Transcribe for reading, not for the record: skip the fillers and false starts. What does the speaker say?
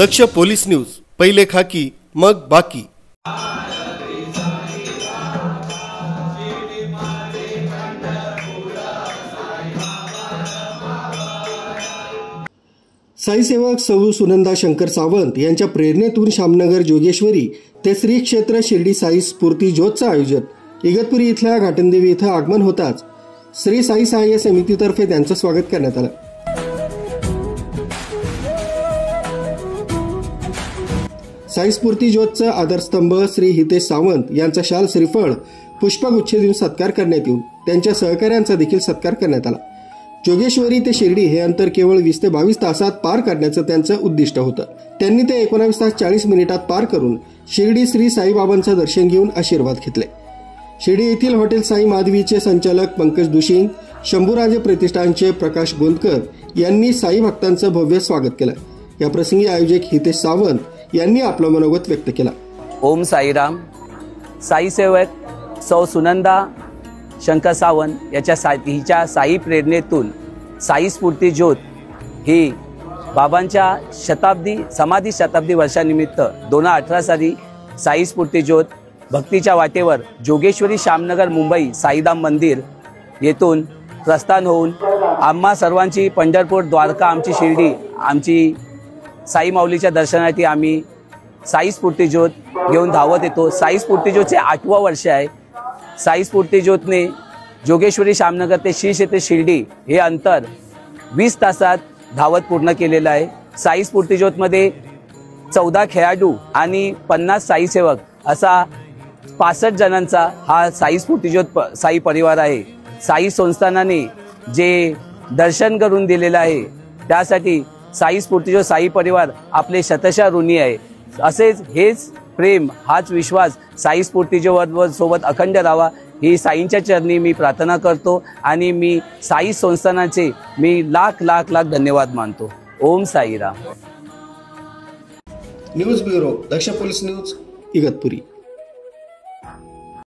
दक्ष police news, पहिले खाकी मग बाकी। साई सेवक सौ सुनंदा शंकर सावंत यांच्या प्रेरणेतून शामनगर जोगेश्वरी ते श्री क्षेत्र शिर्डी साई स्फूर्ती ज्योतचं आयोजन इगतपुरी इथल्या घाटनदेवी इथं आगमन होताच श्री साई सहाय्य समितीतर्फे त्यांचं स्वागत करण्यात आलं। साई स्फूर्ती ज्योतचं आधारस्तंभ श्री हितेश सावंत यांचा शाल श्रीफळ पुष्पगुच्छ देऊन सत्कार करण्यात येऊन त्यांच्या सहकाऱ्यांचा देखील सत्कार करण्यात आला। जोगेश्वरी ते शिर्डी हे अंतर केवळ 20 ते 22 तासात पार करण्याचं त्यांचं उद्दिष्ट होतं। त्यांनी ते 19 तास 40 मिनिटात पार करून शिर्डी श्री साईबाबांचं दर्शन घेऊन आशीर्वाद घेतले। शिर्डी येथील हॉटेल साई माधवीचे संचालक पंकज दुशिंग, शंभूराजे प्रतिष्ठानचे प्रकाश गोंदकर यांनी साई भक्तांचं भव्य स्वागत केलं। या प्रसंगी आयोजक हितेश सावंत यांनी आपलं मनोगत व्यक्त केलं। ओम साईराम। साई सेवक सौ सुनंदा शंकर सावंत हिच्या साई प्रेरणेतून साई स्फूर्ती ज्योत ही बाबांच्या समाधी शताब्दी वर्षानिमित्त 2018 साली साई स्फूर्ती ज्योत भक्तीच्या वाटेवर जोगेश्वरी शामनगर मुंबई साईधाम मंदिर येथून प्रस्थान होऊन आम्हा सर्वांची पंढरपूर द्वारका आमची शिर्डी आमची साई माऊलीच्या दर्शनासाठी आम्ही साई स्फूर्ती ज्योत घेऊन धावत येतो। साई स्फूर्ती ज्योतचे 8वं वर्ष आहे। साई स्फूर्ती ज्योतने जोगेश्वरी शामनगर ते श्री क्षेत्र शिर्डी हे अंतर 20 तासात धावत पूर्ण केलेलं आहे। साई स्फूर्ती ज्योतमध्ये 14 खेळाडू आणि 50 साई सेवक असा 65 जणांचा हा साई स्फूर्ती ज्योत साई परिवार आहे। साई संस्थानाने जे दर्शन करून दिलेलं आहे त्यासाठी साई स्फूर्ती ज्योत साई परिवार आपले शतशः ऋणी आहे। असेच हेच प्रेम हाच विश्वास साई स्फूर्ती ज्योत सोबत अखंड राहावा ही साईंच्या चरणी मी प्रार्थना करतो आणि मी साई संस्थानाचे मी लाख लाख लाख धन्यवाद मानतो। ओम साईराम। न्यूज ब्युरो, दक्ष पोलीस न्यूज, इगतपुरी।